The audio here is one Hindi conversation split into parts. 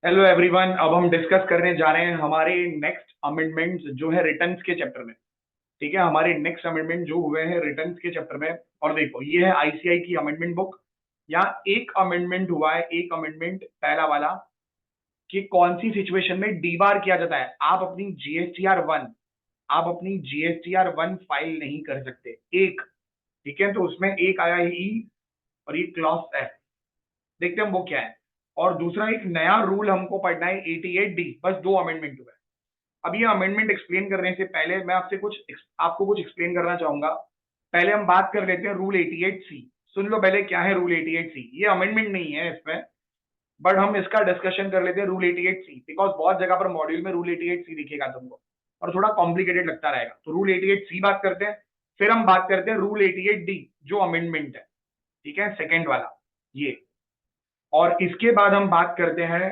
Hello everyone. अब हम डिस्कस करने जा रहे हैं हमारे नेक्स्ट अमेंडमेंट्स जो है रिटर्न्स के चैप्टर में। ठीक है, हमारे नेक्स्ट अमेंडमेंट जो हुए हैं रिटर्न्स के चैप्टर में। और देखो, ये है आईसीआई की अमेंडमेंट बुक। यहाँ एक अमेंडमेंट हुआ है, एक अमेंडमेंट पहला वाला, कि कौन सी सिचुएशन में डी बार किया जाता है। आप अपनी जीएसटीआर वन फाइल नहीं कर सकते। एक, ठीक है, तो उसमें एक आया है ई, और ये क्लॉज एफ। देखते हैं हम वो क्या है। और दूसरा एक नया रूल हमको पढ़ना है 88 डी। बस दो अमेंडमेंट हुए हैं। अब ये अमेंडमेंट एक्सप्लेन करने से पहले मैं आपको कुछ एक्सप्लेन करना चाहूंगा। पहले हम बात कर लेते हैं रूल 88 सी। सुन लो पहले क्या है रूल 88 सी। ये अमेंडमेंट नहीं है इसमें, बट हम इसका डिस्कशन कर लेते हैं रूल 88 सी, बिकॉज बहुत जगह पर मॉड्यूल में रूल 88 सी दिखेगा तुमको और थोड़ा कॉम्प्लिकेटेड लगता रहेगा। तो रूल 88 सी बात करते हैं, फिर हम बात करते हैं रूल 88 डी जो अमेंडमेंट है। ठीक है, सेकेंड वाला ये। और इसके बाद हम बात करते हैं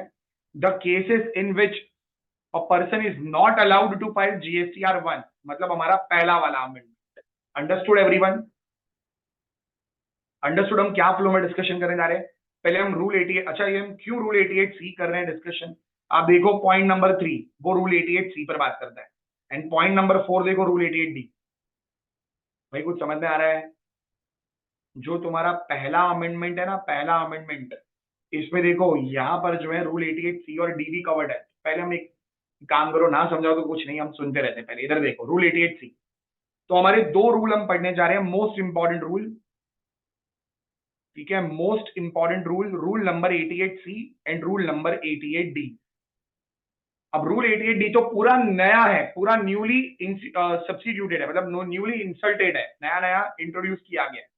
the cases in which a person is not allowed to file GSTR one, मतलब हमारा पहला वाला अमेंडमेंट। Understood everyone? अंडरस्टूड? हम क्या फ्लो में डिस्कशन करने जा रहे हैं। पहले हम रूल 88, अच्छा ये हम क्यों रूल 88 सी कर रहे हैं डिस्कशन। आप देखो पॉइंट नंबर 3 वो रूल 88 सी पर बात करता है, एंड पॉइंट नंबर 4 देखो रूल 88 डी। भाई कुछ समझ में आ रहा है? जो तुम्हारा पहला अमेंडमेंट है ना, पहला अमेंडमेंट, इसमें देखो यहाँ पर जो है रूल 88 सी और डी भी कवर्ड है। पहले हम एक काम करो, ना समझाओ तो कुछ नहीं, हम सुनते रहते हैं। पहले इधर देखो रूल 88 सी। तो हमारे दो रूल हम पढ़ने जा रहे हैं, मोस्ट इंपॉर्टेंट रूल। ठीक है, most important rule, rule number 88 C and rule number 88 D. अब रूल 88 डी तो पूरा नया है, पूरा न्यूली सब्स्टिट्यूटेड है, मतलब न्यूली इंसल्टेड है, नया नया इंट्रोड्यूस किया गया है।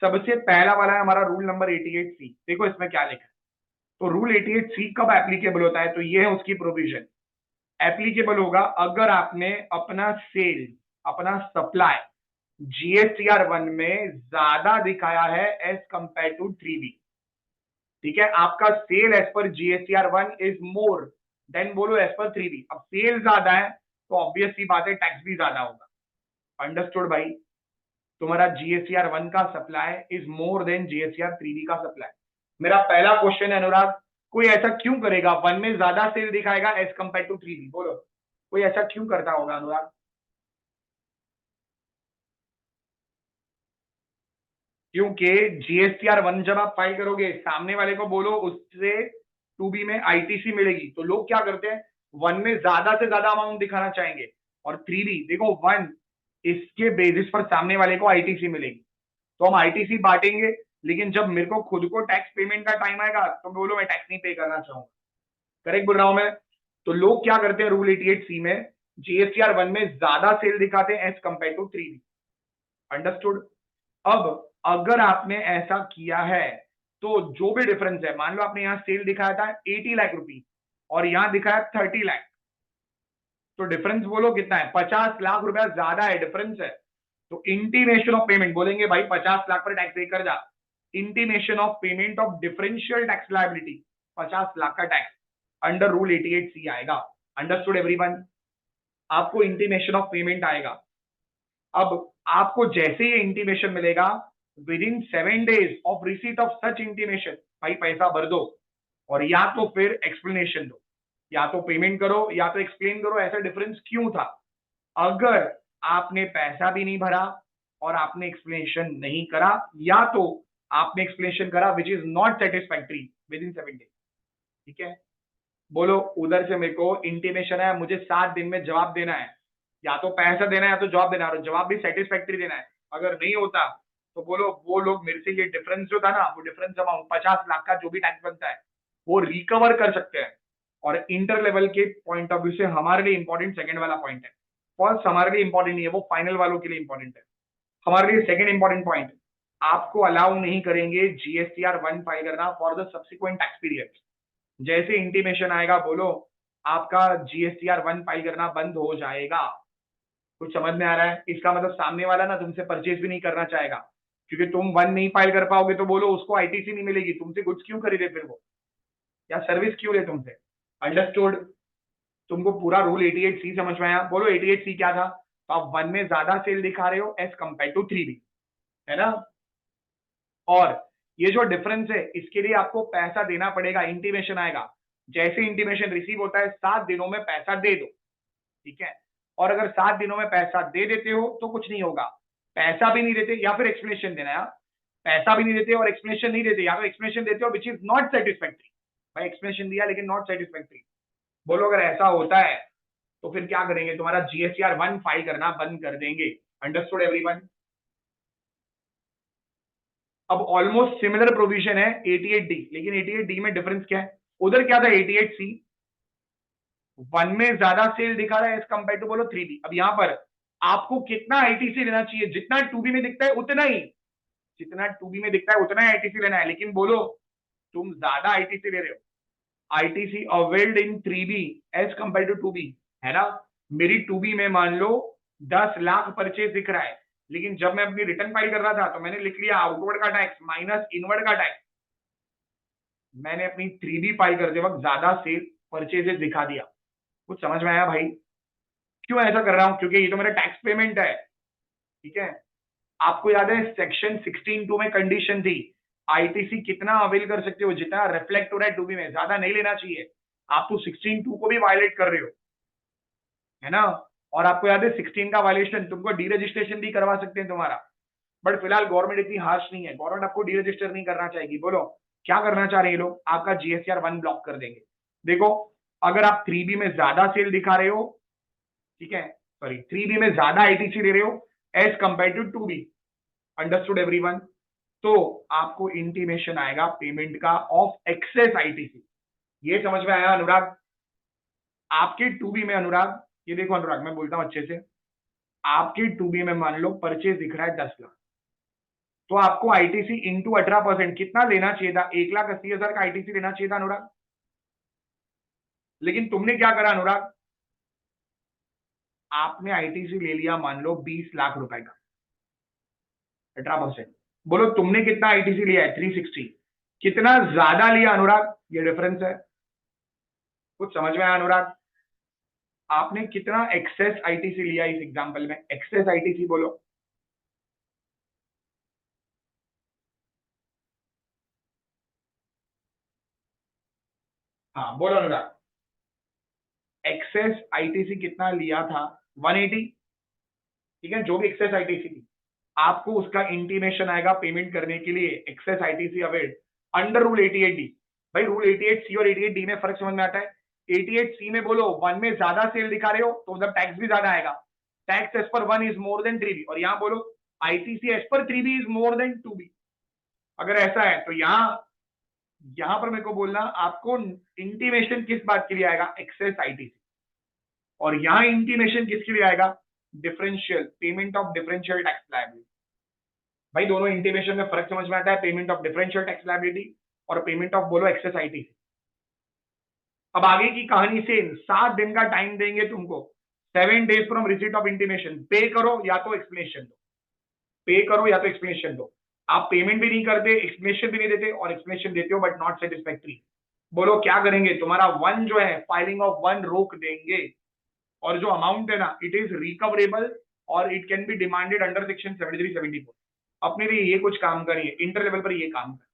सबसे पहला वाला है हमारा रूल नंबर 88 सी। देखो इसमें क्या लिखा है। तो रूल 88 सी कब एप्लीकेबल होता है, तो ये है उसकी प्रोविजन। एप्लीकेबल होगा अगर आपने अपना सेल, अपना सप्लाई जीएसटीआर वन में ज्यादा दिखाया है एज कंपेयर टू 3B। ठीक है, आपका sale as per GSTR one is more than, बोलो, एज पर 3B। अब सेल ज्यादा है तो ऑब्वियस सी बात है टैक्स भी ज्यादा होगा। अंडरस्टूड भाई? तुम्हारा जीएसटीआर वन का supply is more then GSTR 3B का सप्लाई। मेरा पहला क्वेश्चन है अनुराग, कोई ऐसा क्यों करेगा वन में ज्यादा सेल दिखाएगा एज कंपेयर टू 3B? बोलो, कोई ऐसा क्यों करता होगा अनुराग? क्योंकि जीएसटीआर वन जब आप फाइल करोगे, सामने वाले को बोलो उससे 2B में आईटीसी मिलेगी, तो लोग क्या करते हैं, वन में ज्यादा से ज्यादा अमाउंट दिखाना चाहेंगे। और 3B देखो वन, इसके बेसिस पर सामने वाले को आईटीसी मिलेगी, तो हम आईटीसी बांटेंगे। लेकिन जब मेरे को खुद को टैक्स पेमेंट का टाइम आएगा तो बोलो मैं टैक्स नहीं पे करना चाहूंगा। करेक्ट बोल रहा हूं मैं? तो लोग क्या करते हैं रूल 88 सी में, जीएसटीआर वन में ज्यादा सेल दिखाते हैं as compared to 3B। Understood? अब अगर आपने ऐसा किया है तो जो भी डिफरेंस है, मान लो आपने यहां सेल दिखाया था 80 लाख रुपीज और यहां दिखाया 30 लाख, तो डिफरेंस बोलो कितना है, 50 लाख रुपया ज्यादा है, डिफरेंस है। तो इंटीमेशन ऑफ पेमेंट बोलेंगे, भाई 50 लाख पर टैक्स पे कर जा। Intimation of payment of differential tax liability, 50 lakh का टैक्स अंडर रूल 88 सी आएगा। Understood everyone? आपको इंटीमेशन ऑफ पेमेंट आएगा। अब आपको जैसे ये इंटीमेशन मिलेगा, with in 7 days of receipt of such intimation, भाई पैसा भर दो और या तो फिर एक्सप्लेनेशन दो, या तो पेमेंट करो या तो एक्सप्लेन करो ऐसा डिफरेंस क्यों था। अगर आपने पैसा भी नहीं भरा और आपने एक्सप्लेनेशन नहीं करा, या तो आपने एक्सप्लेनेशन करा which is not satisfactory with in 7 days। ठीक है, बोलो उधर से मेरे को इंटीमेशन है, मुझे 7 दिन में जवाब देना है, या तो पैसा देना है या तो जवाब देना है, और जवाब भी सेटिस्फैक्ट्री देना है। अगर नहीं होता तो बोलो वो लोग मेरे से ये डिफरेंस जो था ना, वो डिफरेंस अमाउंट 50 लाख का जो भी टैक्स बनता है वो रिकवर कर सकते हैं। और इंटर लेवल के पॉइंट ऑफ व्यू से हमारे लिए इंपॉर्टेंट सेकंड वाला पॉइंट है। फर्स्ट हमारे लिए इंपॉर्टेंट नहीं है, वो फाइनल वालों के लिए इंपॉर्टेंट है। हमारे लिए सेकंड इंपॉर्टेंट पॉइंट, आपको अलाउ नहीं करेंगे जीएसटीआर वन फाइल करना for the subsequent tax period. जैसे इंटीमेशन आएगा बोलो आपका जीएसटीआर वन फाइल करना बंद हो जाएगा। कुछ समझ में आ रहा है? इसका मतलब सामने वाला ना तुमसे परचेज भी नहीं करना चाहेगा, क्योंकि तुम वन नहीं फाइल कर पाओगे तो बोलो उसको आईटीसी नहीं मिलेगी, तुमसे गुड्स क्यों खरीदे फिर वो, या सर्विस क्यों ले तुमसे। अंडरस्टूड? तुमको पूरा रूल 88 सी समझ में आया? बोलो 88 सी क्या था, तो आप वन में ज्यादा सेल दिखा रहे हो एज कंपेयर टू 3B, है ना। और ये जो डिफरेंस है इसके लिए आपको पैसा देना पड़ेगा, इंटीमेशन आएगा। जैसे इंटीमेशन रिसीव होता है 7 दिनों में पैसा दे दो, ठीक है। और अगर 7 दिनों में पैसा दे देते हो तो कुछ नहीं होगा, पैसा भी नहीं देते या फिर एक्सप्लेनेशन देना है, पैसा भी नहीं देते और एक्सप्लेनेशन नहीं देते, या तो एक्सप्लेनेशन देते हो विच इज नॉट सेटिस्फैक्ट्री, भाई एक्सप्लेनेशन दिया लेकिन नॉट सेटिस्फैक्ट्री। बोलो अगर ऐसा होता है तो फिर क्या करेंगे, तुम्हारा जीएसटीआर 1 फाइल करना बंद कर देंगे। Understood everyone. अब ऑलमोस्ट सिमिलर प्रोविजन है 88D, लेकिन 88D में डिफरेंस क्या है, उधर क्या था 88C, 1 में ज्यादा सेल दिखा रहा है एज कंपेयर टू बोलो 3B। अब यहां पर आपको कितना आईटीसी लेना चाहिए, जितना 2B में दिखता है उतना ही, जितना 2B में दिखता है उतना ही आईटीसी लेना है, लेकिन बोलो तुम ज्यादा आईटीसी ले रहे हो। ITC availed in 3B as compared to 2B, है ना। मेरी 2B में मान लो 10 लाख परचेज दिख रहा है, लेकिन जब मैं अपनी रिटर्न फाइल कर रहा था तो मैंने लिख लिया आउटवर्ड का टैक्स माइनस इनवर्ड का टैक्स। मैंने अपनी 3B फाइल करते वक्त ज्यादा सेल परचेजेस दिखा दिया। कुछ समझ में आया भाई? क्यों ऐसा कर रहा हूं, क्योंकि ये तो मेरा टैक्स पेमेंट है, ठीक है। आपको याद है सेक्शन 16(2) में कंडीशन थी, आईटीसी कितना अवेल कर सकते हो, जितना रिफ्लेक्ट हो रहा है 2B में, ज्यादा नहीं लेना चाहिए। आप तो 16(2) को भी वायलेट कर रहे हो, है ना। और आपको याद है 16 का वायलेशन तुमको डी रजिस्ट्रेशन भी करवा सकते हैं तुम्हारा, बट फिलहाल गवर्नमेंट इतनी हार्श नहीं है, गवर्नमेंट आपको डी रजिस्टर नहीं करना चाहेगी। बोलो क्या करना चाह रहे हैं लोग, आपका जीएसटीआर 1 ब्लॉक कर देंगे। देखो अगर आप 3B में ज्यादा सेल दिखा रहे हो, ठीक है, सॉरी 3B में ज्यादा आईटीसी ले रहे हो as compared to 2B, understood everyone, तो आपको इंटीमेशन आएगा पेमेंट का ऑफ एक्सेस आईटीसी। ये समझ में आया अनुराग? आपके 2B में अनुराग, ये देखो अनुराग मैं बोलता हूं अच्छे से, आपके 2B में मान लो परचेज दिख रहा है 10 लाख, तो आपको आईटीसी इंटू 18% कितना लेना चाहिए था, 1,80,000 का आईटीसी लेना चाहिए था अनुराग। लेकिन तुमने क्या करा अनुराग, आपने आईटीसी ले लिया मान लो 20 लाख रुपए का, 18%। बोलो तुमने कितना आईटीसी लिया है, 360। कितना ज्यादा लिया अनुराग, ये डिफरेंस है। कुछ समझ में आया अनुराग? आपने कितना एक्सेस आईटीसी लिया इस एग्जांपल में, एक्सेस आईटीसी बोलो। हाँ बोलो अनुराग, एक्सेस आईटीसी कितना लिया था, 180, ठीक है, जो भी एक्सेस आईटीसी थी। आपको उसका इंटीमेशन आएगा पेमेंट करने के लिए, excess ITC availed under rule 88D। भाई रूल 88C और 88D में फर्क समझ में आता है। 88C में बोलो 1 में ज्यादा सेल दिखा रहे हो तो मतलब टैक्स भी ज्यादा आएगा, tax as per 1 is more then 3B, और यहाँ बोलो ITC as per 3B is more then 2B। अगर ऐसा है तो यहाँ पर मेरे को बोलना आपको इंटीमेशन किस बात के लिए आएगा, एक्सेस आईटीसी, और यहाँ इंटीमेशन किसके लिए आएगा, differential payment of differential tax liability. भाई दोनों इंटीमेशन में फर्क समझ में आता है, payment of differential tax liability और पेमेंट ऑफ बोलो एक्सेस आईटीसी। अब आगे की कहानी से 7 दिन का टाइम देंगे तुमको, 7 days from receipt of intimation, पे करो या तो एक्सप्लेनेशन दो, पे करो या तो एक्सप्लेनेशन दो। आप पेमेंट भी नहीं करते, एक्सप्लेनेशन भी नहीं देते, और एक्सप्लेनेशन देते हो बट नॉट सेटिस्फैक्ट्री। बोलो क्या करेंगे, तुम्हारा 1 जो है फाइलिंग ऑफ 1 रोक देंगे, और जो अमाउंट है ना इट इज रिकवरेबल और it can be demanded under section 73-74। अपने लिए ये कुछ काम करिए, इंटर लेवल पर ये काम कर।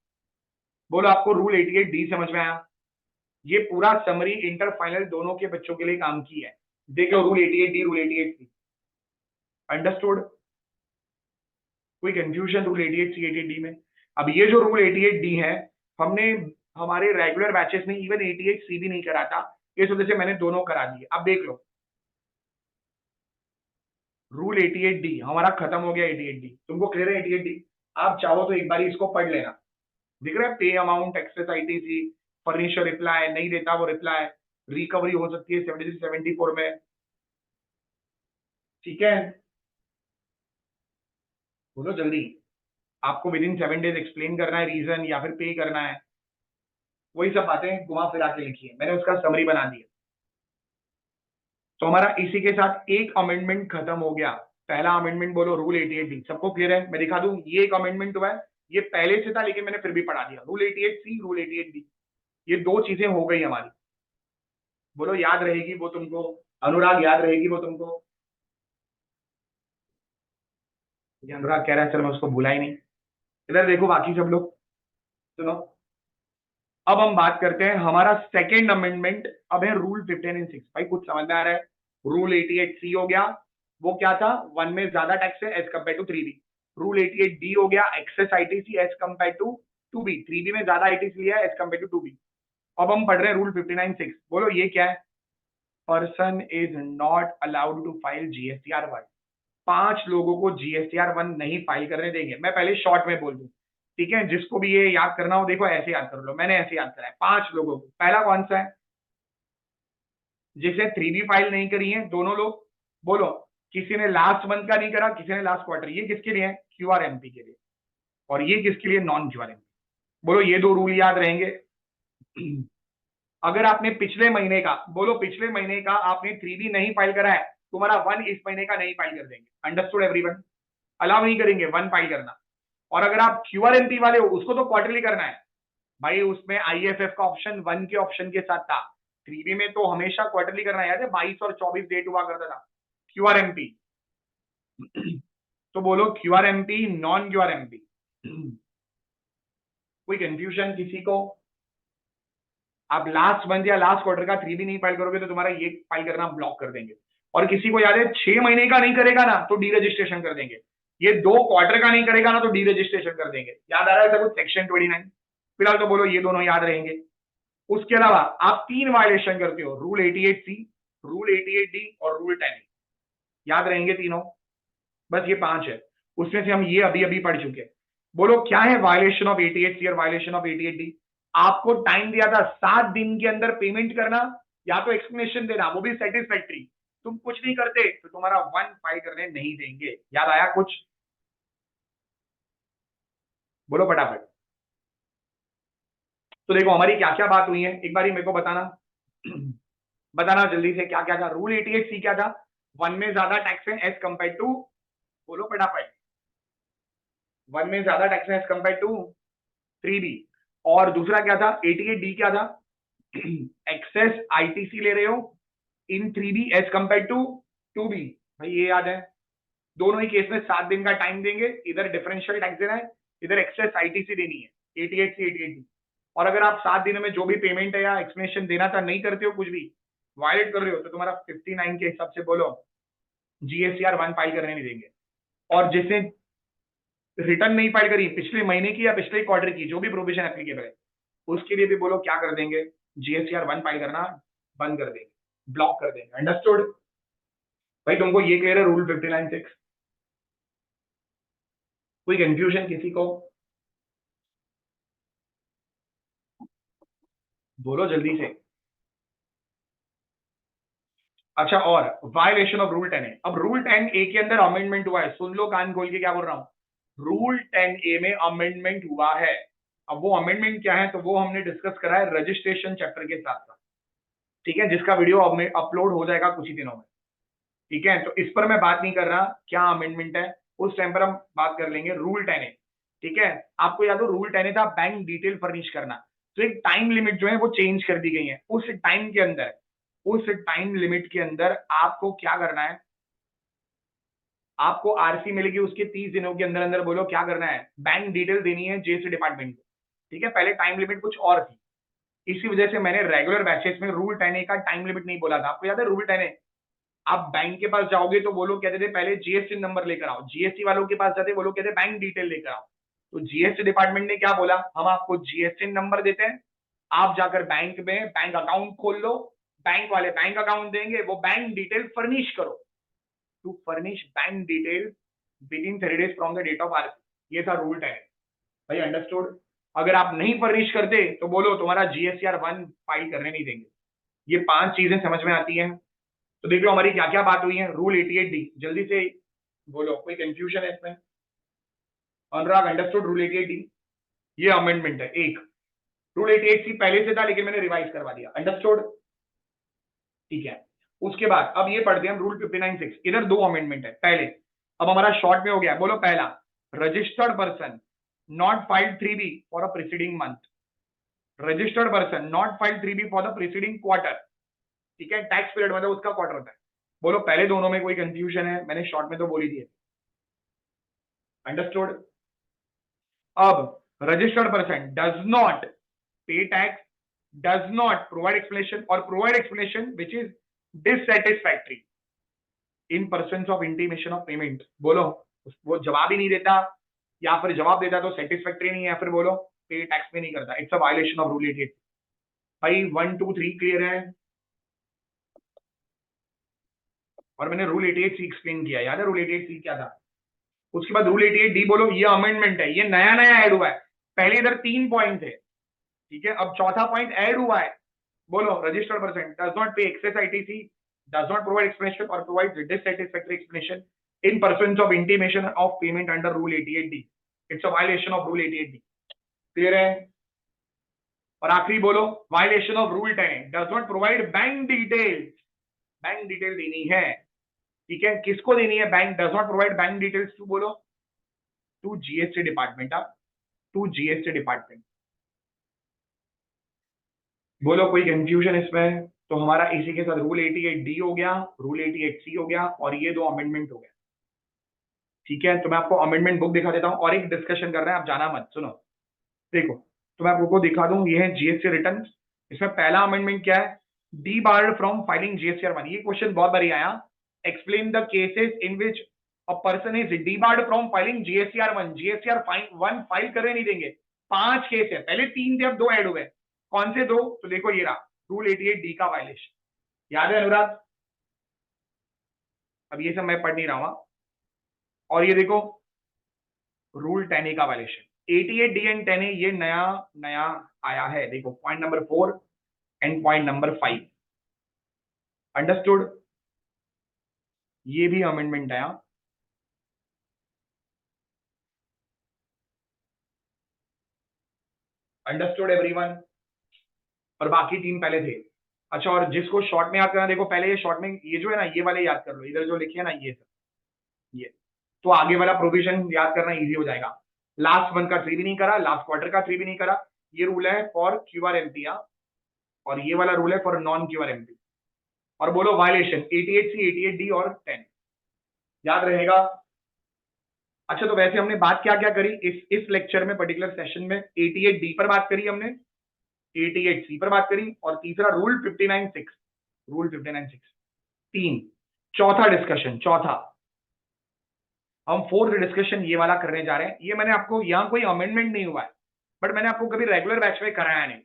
बोलो आपको रूल 88D समझ में आया? ये पूरा समरी इंटर फाइनल दोनों के बच्चों के लिए काम की है। देखो rule 88D, rule 88C, understood? कोई कंफ्यूजन रूल 88C 88D में? अब ये जो रूल 88D है, हमने हमारे रेगुलर बैचेस में इवन 88C भी नहीं करा था, इस वजह से मैंने दोनों करा दिए। अब देख लो रूल 88D हमारा खत्म हो गया, 88D तुमको क्लियर है। 88D आप चाहो तो एक बार इसको पढ़ लेना, दिख रहा है, पे amount access ITC, furniture reply नहीं देता वो रिप्लाई, रिकवरी हो सकती है 73-74 में, ठीक है। बोलो जल्दी, आपको विद इन 7 डेज एक्सप्लेन करना है रीजन या फिर पे करना है, वही सब बातें घुमा फिरा के लिखी है, मैंने उसका समरी बना दिया। तो हमारा इसी के साथ एक अमेंडमेंट खत्म हो गया। पहला अमेंडमेंट बोलो रूल 88D, सबको क्लियर है? मैं दिखा दूं, ये एक अमेंडमेंट हुआ है, ये पहले से था लेकिन मैंने फिर भी पढ़ा दिया, रूल 88C, रूल 88D, ये दो चीजें हो गई हमारी। बोलो याद रहेगी वो तुमको, अनुराग याद रहेगी वो तुमको? ये अनुराग कह रहा है सर मैं उसको भूला ही नहीं। इधर देखो बाकी सब लोग सुनो, अब हम बात करते हैं हमारा सेकेंड अमेंडमेंट। अब है रूल 15 एंड 6। भाई कुछ समझ में आ रहा है? रूल 88C हो गया, वो क्या था, वन में ज्यादा टैक्स है as compared to 3B। Rule 88D हो गया, excess ITC as compared to 2B। 3B में ज्यादा आईटीसी लिया एज कम्पेयर टू 2B। अब हम पढ़ रहे हैं रूल 59(6). बोलो ये क्या है? Person is not allowed to file GSTR1। 5 लोगों को GSTR1 नहीं फाइल करने देंगे। मैं पहले शॉर्ट में बोल दूं, ठीक है? जिसको भी ये याद करना हो, देखो ऐसे याद कर लो, मैंने ऐसे याद करा है 5 लोगों को। पहला कौन सा है? जिसे 3B फाइल नहीं करी है दोनों लोग। बोलो, किसी ने लास्ट मंथ का नहीं करा, किसी ने लास्ट क्वार्टर। ये किसके लिए है? QRMP के लिए। और ये किसके लिए? Non QRMP। बोलो ये दो रूल याद रहेंगे। अगर आपने पिछले महीने का, बोलो पिछले महीने का आपने 3B नहीं फाइल करा है, तुम्हारा 1 इस महीने का नहीं फाइल कर देंगे। Understood everyone? अलाउ नहीं करेंगे 1 फाइल करना। और अगर आप QRMP वाले हो, उसको तो क्वार्टरली करना है भाई। उसमें IFF का ऑप्शन 1 के ऑप्शन के साथ था। 3B में तो हमेशा क्वार्टरली करना है। याद है 22 और 24 डेट हुआ करता था QRMP। तो बोलो QRMP, नॉन QRMP? कोई कंफ्यूजन किसी को? आप लास्ट मंथ या लास्ट क्वार्टर का 3B नहीं फाइल करोगे तो तुम्हारा ये फाइल करना ब्लॉक कर देंगे। और किसी को याद है 6 महीने का नहीं करेगा ना तो डी रजिस्ट्रेशन कर देंगे। ये 2 क्वार्टर का नहीं करेगा ना तो डी रजिस्ट्रेशन कर देंगे। याद आ रहा है सब कुछ? सेक्शन 29। फिलहाल तो बोलो ये दोनों याद रहेंगे। उसके अलावा आप 3 वायलेशन करते हो, रूल 88C, रूल 88D और रूल 10। याद रहेंगे तीनों? बस ये 5 है। उसमें से हम ये अभी अभी पढ़ चुके हैं। बोलो क्या है वायलेशन ऑफ 88C और वायलेशन ऑफ 88D? आपको टाइम दिया था 7 दिन के अंदर पेमेंट करना या तो एक्सप्लेनेशन देना, वो भी सेटिस्फैक्ट्री। तुम कुछ नहीं करते तो तुम्हारा 1 फाइल करने नहीं देंगे। याद आया कुछ? बोलो फटाफट। तो देखो हमारी क्या क्या बात हुई है, एक बार मेरे को बताना। बताना जल्दी से क्या क्या था। रूल 88C क्या था? 1 में ज्यादा टैक्स है एज कंपेयर टू, बोलो फटाफट, 1 में ज्यादा टैक्स है एज कंपेयर टू 3B। और दूसरा क्या था? 88D क्या था? एक्सेस आईटीसी ले रहे हो इन 3B as compared to 2B। भाई ये याद है? दोनों ही केस में 7 दिन का टाइम देंगे। इधर डिफरेंशियल टैक्स देना है, इधर एक्सेस आईटीसी देनी है 88C 88D। और अगर आप 7 दिनों में जो भी पेमेंट है या एक्सप्लेनेशन देना था नहीं करते हो, कुछ भी वायलेट कर रहे हो, तो तुम्हारा 59 के हिसाब से बोलो GSTR1 फाइल करने नहीं देंगे। और जिसने रिटर्न नहीं फाइल करी पिछले महीने की या पिछले क्वार्टर की, जो भी प्रोविजन एप्लीकेबल है, उसके लिए भी बोलो क्या कर देंगे? GSTR1 फाइल करना बंद कर देंगे, ब्लॉक कर देंगे। अंडरस्टूड? भाई तुमको ये क्लियर है रूल 59(6)? कोई कंफ्यूजन किसी को? बोलो जल्दी से। अच्छा, और वायलेशन ऑफ रूल 10A। अब रूल 10A के अंदर अमेंडमेंट हुआ है। सुन लो कान खोल के क्या बोल रहा हूं। रूल 10A में अमेंडमेंट हुआ है। अब वो अमेंडमेंट क्या है तो वो हमने डिस्कस करा है रजिस्ट्रेशन चैप्टर के साथ साथ, ठीक है? जिसका वीडियो अब में अपलोड हो जाएगा कुछ ही दिनों में, ठीक है? तो इस पर मैं बात नहीं कर रहा क्या अमेंडमेंट है, उस टाइम पर हम बात कर लेंगे रूल 10A। ठीक है? आपको याद हो रूल 10A था बैंक डिटेल फर्निश करना। तो एक टाइम लिमिट जो है वो चेंज कर दी गई है। उस टाइम के अंदर, उस टाइम लिमिट के अंदर आपको क्या करना है? आपको आरसी मिलेगी उसके 30 दिनों के अंदर अंदर, बोलो क्या करना है? बैंक डिटेल देनी है जीएसटी डिपार्टमेंट को, ठीक है? पहले टाइम लिमिट कुछ और थी, इसी वजह से मैंने रेगुलर बैचेस में रूल 10A का टाइम लिमिट नहीं बोला था। आपको याद है रूल 10A? आप बैंक के पास जाओगे तो वो लोग कहते थे पहले जीएसटी नंबर लेकर आओ, जीएसटी वालों के पास जाते वो लोग कहते बैंक डिटेल लेकर आओ। तो जीएसटी डिपार्टमेंट ने क्या बोला? हम आपको जीएसटी नंबर देते हैं, आप जाकर बैंक में बैंक अकाउंट खोल लो, बैंक वाले बैंक अकाउंट देंगे, वो बैंक डिटेल फर्निश करो। To furnish bank detail within 3 days from the date of RC. ये था रूल 10। भाई अंडरस्टूड? अगर आप नहीं फर्निश करते तो बोलो तुम्हारा GSTR1 फाइल करने नहीं देंगे। ये 5 चीजें समझ में आती हैं? तो देख लो हमारी क्या क्या बात हुई है। रूल 88D जल्दी से बोलो, कोई कंफ्यूजन है इसमें? अनुराग अंडरस्टूड रूल 88D? ये अमेंडमेंट है एक। रूल 88C पहले से था लेकिन मैंने रिवाइज करवा दिया। अंडरस्टूड? ठीक है। उसके बाद अब ये पढ़ते हैं हम रूल 59(6). इधर 2 अमेंडमेंट है। पहले, अब हमारा शॉर्ट में हो गया, बोलो पहला, registered person not filed 3B for a preceding month, registered person not filed 3B for the preceding quarter. ठीक है? टैक्स पीरियड मतलब उसका क्वार्टर होता है। बोलो पहले दोनों में कोई कंफ्यूजन है? मैंने शॉर्ट में तो बोली थी। अंडरस्टूड? अब registered person does not pay tax, does not provide explanation और provide explanation which is dissatisfactory in pursuance of intimation of payment. बोलो, वो जवाब ही नहीं देता, या फिर जवाब देता तो सेटिस्फैक्ट्री नहीं है, या फिर बोलो पे टैक्स में नहीं करता, it's a violation of rule 88। भाई 1 2 3 क्लियर है? और मैंने रूल 88 सी एक्सप्लेन किया, याद है रूल 88 सी क्या था? उसके बाद रूल 88 डी बोलो, ये अमेंडमेंट है, ये नया नया ऐड हुआ है। पहले इधर 3 पॉइंट थे, ठीक है, अब चौथा पॉइंट ऐड हुआ है। बोलो, registered person does not pay excess ITC, does not provide explanation और provide dissatisfactory explanation in pursuance of intimation of payment under rule 88 D, it's a violation of rule 88 D. Clear है? और आखिरी बोलो, violation of rule 10 does not provide bank details, bank detail देनी है, ठीक है, किसको देनी है bank? Does not provide bank details to, बोलो, to GST department, to GST department. बोलो कोई कंफ्यूजन इसमें? तो हमारा इसी के साथ रूल 88 डी हो गया, रूल 88 सी हो गया, और ये दो अमेंडमेंट हो गए, ठीक है। तो मैं आपको अमेंडमेंट बुक दिखा देता हूं, और एक डिस्कशन कर रहे हैं, आप जाना मत, सुनो, देखो, तो मैं आपको दिखा दूं, ये है जीएसटी रिटर्न। इसमें पहला अमेंडमेंट क्या है? D board from filing GSTR 1। ये क्वेश्चन बहुत बारी आया, explain the cases in which a person is D board from filing GSTR 1। GSTR 1 file करने नहीं देंगे। 5 केस है, पहले 3 थे, अब 2 ऐड हुए। कौन से 2? तो देखो ये रहा, रूल 88 डी का वायलेशन, याद है अनुराग? अब ये सब मैं पढ़ नहीं रहा हूं। और ये देखो रूल 10A का वायलेशन, 88 डी एंड 10A, ये नया नया आया है। देखो point number 4 and point number 5, understood? ये भी अमेंडमेंट आया। Understood everyone? और बाकी 3 पहले थे। अच्छा, और जिसको शॉर्ट में याद करना, देखो पहले ये शॉर्ट में, ये जो है ना, ये वाले याद कर लो, इधर जो लिखे है ना, ये सब, ये, तो आगे वाला प्रोविजन याद करना इजी हो जाएगा। लास्ट मंथ का 3 भी नहीं करा, लास्ट क्वार्टर का 3 भी नहीं करा। ये रूल है फॉर क्यूआर एमपी, और ये वाला रूल है फॉर नॉन क्यूआर एमपी। और बोलो वायलेशन 88 सी, 88 डी और 10, याद रहेगा? अच्छा, तो वैसे हमने बात क्या क्या करी इस लेक्चर में, पर्टिकुलर सेशन में? 88 डी पर बात करी हमने, 88 सी पर बात करी, और तीसरा रूल 59(6), रूल 59(6), 3। चौथा डिस्कशन, चौथा, हम फोर्थ डिस्कशन ये वाला करने जा रहे हैं। ये मैंने आपको, यहाँ कोई अमेंडमेंट नहीं हुआ है, बट मैंने आपको कभी रेगुलर बैच में कराया नहीं,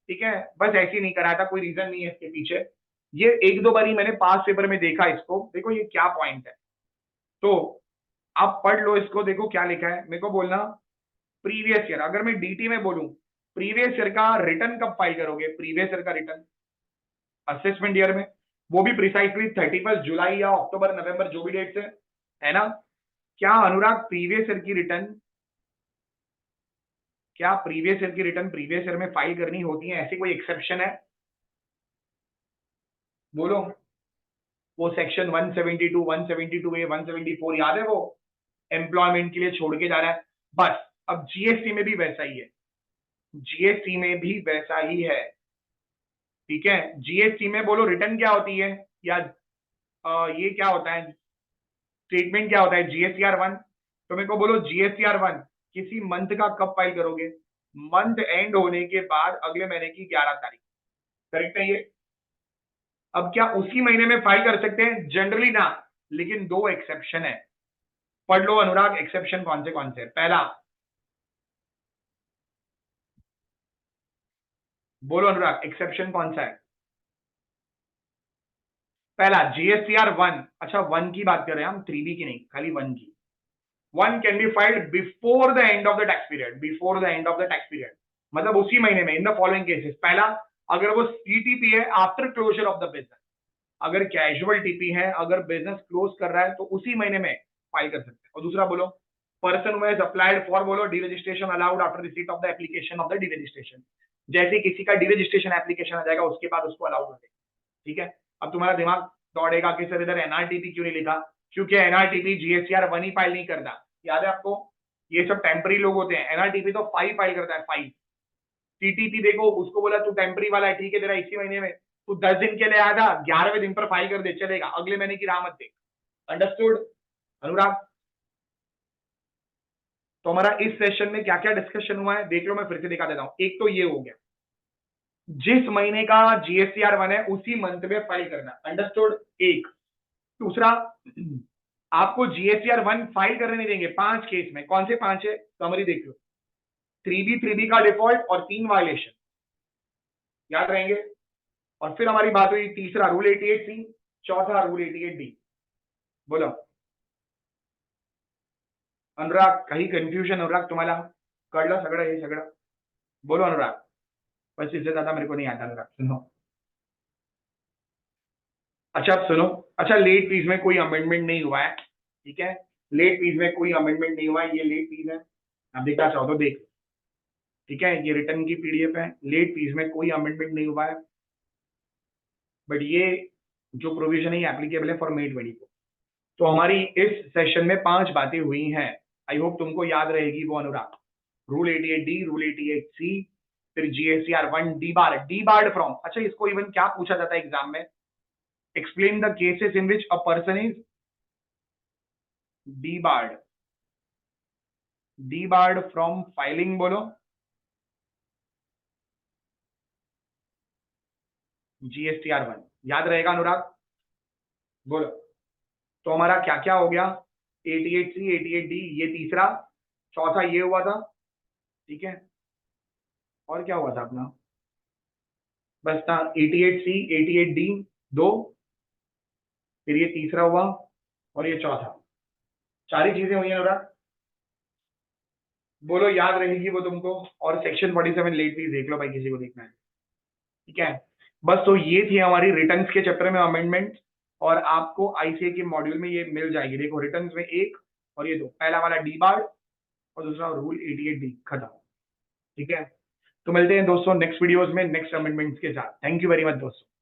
ठीक है, बस ऐसे ही नहीं कराया था, कोई रीजन नहीं है इसके पीछे। ये 1-2 बारी मैंने पास पेपर में देखा इसको, देखो ये क्या पॉइंट है, तो आप पढ़ लो इसको, देखो क्या लिखा है, मेरे को बोलना प्रीवियस ईयर। अगर मैं डीटी में बोलूं, प्रीवियस ईयर का रिटर्न कब फाइल करोगे? प्रीवियस ईयर का रिटर्न असेसमेंट ईयर में, वो भी प्रिसाइसली 31 जुलाई या अक्टूबर नवंबर, जो भी डेट है ना? क्या अनुराग प्रीवियस ईयर की रिटर्न, क्या प्रीवियस ईयर की रिटर्न प्रीवियस ईयर में फाइल करनी होती है? ऐसी कोई एक्सेप्शन है? बोलो। वो सेक्शन 172, 172A, 174, याद है वो, एम्प्लॉयमेंट के लिए छोड़ के जा रहा है, बस। अब जीएसटी में भी वैसा ही है, जीएसटी में भी वैसा ही है, ठीक है। जीएसटी में बोलो रिटर्न क्या होती है, या ये क्या होता है, स्टेटमेंट क्या होता है? जीएसटीआर 1। तो मेरे को बोलो जीएसटीआर 1 किसी मंथ का कब फाइल करोगे? मंथ एंड होने के बाद अगले महीने की 11 तारीख, करेक्ट है ये? अब क्या उसी महीने में फाइल कर सकते हैं? जनरली ना, लेकिन 2 एक्सेप्शन है, पढ़ लो अनुराग, एक्सेप्शन कौन से? पहला, बोलो अनुराग, एक्सेप्शन कौन सा है? पहला जीएसटीआर 1। अच्छा, 1 की बात कर रहे हैं हम, 3B की नहीं, खाली 1 की। 1 can be filed before the end of the tax period, before the end of the tax period, मतलब उसी महीने में, इन द फॉलोइंग केसेस। पहला, अगर वो सीटीपी है, after closure of the business, अगर कैजुअल टीपी है, अगर बिजनेस क्लोज कर रहा है, तो उसी महीने में फाइल कर सकते हैं। और दूसरा बोलो, person who has applied for, बोलो, deregistration allowed after receipt of the application of the deregistration. जैसे किसी का डीरजिस्ट्रेशन एप्लीकेशन आ जाएगा, उसके बाद उसको अलाउड हो जाएगा, ठीक है। अब तुम्हारा दिमाग दौड़ेगा कि सर इधर एनआरटीपी क्यों नहीं लिखा? क्योंकि एनआरटीपी जीएसटीआर 1 ही फाइल नहीं करता, याद है आपको? ये सब टेम्परी लोग होते हैं, एनआरटीपी तो 5 फाइल करता है, 5। टीटीपी देखो, उसको बोला तू टेम्परी वाला है, ठीक है, तेरा इसी महीने में, तू 10 दिन के लिए आया था, 11वें दिन पर फाइल कर दे, चलेगा, अगले महीने की राह मत देख। अंडरस्टूड अनुराग? तो हमारा इस सेशन में क्या क्या डिस्कशन हुआ है देख लो, मैं फिर से दिखा देता हूं। एक तो ये हो गया, जिस महीने का जीएसटीआर 1 है उसी मंथ में फाइल करना। अंडरस्टूड? एक। दूसरा, आपको जीएसटीआर 1 फाइल करने नहीं देंगे 5 केस में। कौन से 5 है? समरी देख लो। 3B का डिफॉल्ट और 3 वायलेशन याद रहेंगे। और फिर हमारी बात हुई तीसरा रूल 88C, चौथा रूल 88D। बोलो अनुराग, काही कन्फ्युजन अनुराग तुम्हाला? कळलं सगळं हे सगळं? बोलो अनुराग। बस इससे ज्यादा मेरे को नहीं आता अनुराग, सुनो। अच्छा अब सुनो। अच्छा, लेट फीस में कोई अमेंडमेंट नहीं हुआ है, ठीक है? लेट फीस में कोई अमेंडमेंट नहीं हुआ है, ये लेट फीस है। आप देखना चाहो तो देख, ठीक है? ये रिटर्न की पीडीएफ है। लेट फीस में कोई अमेंडमेंट नहीं हुआ है, बट ये जो प्रोविजन है ये एप्लीकेबल है फॉर May 24। तो हमारी इस सेशन में 5 बातें हुई हैं। आई होप तुमको याद रहेगी वो अनुराग। रूल 88D, रूल 88C, फिर जीएसटीआर 1, डी बार्ड फ्रॉम। अच्छा, इसको इवन क्या पूछा जाता है एग्जाम में? Explain the cases in which a person is D board from filing. बोलो जीएसटीआर 1। याद रहेगा अनुराग? बोलो। तो हमारा क्या क्या हो गया? 88C, 88D, ये तीसरा, चौथा ये हुआ था, ठीक है? और क्या हुआ था अपना? बस था 88C, 88D, दो, फिर ये तीसरा हुआ और ये चौथा। 4 ही चीजें हुई हैं अनुराग। बोलो याद रहेगी वो तुमको? और सेक्शन 47 लेट फीस देख लो भाई, किसी को देखना है, ठीक है? बस तो ये थी हमारी रिटर्न्स के चैप्टर में अमेंडमेंट। और आपको आईसीए के मॉड्यूल में ये मिल जाएगी। देखो रिटर्न्स में एक और ये दो, पहला वाला डी बार्ड और दूसरा रूल 88D, खत्म, ठीक है? तो मिलते हैं दोस्तों नेक्स्ट वीडियोस में नेक्स्ट अमेंडमेंट्स के साथ। थैंक यू वेरी मच दोस्तों।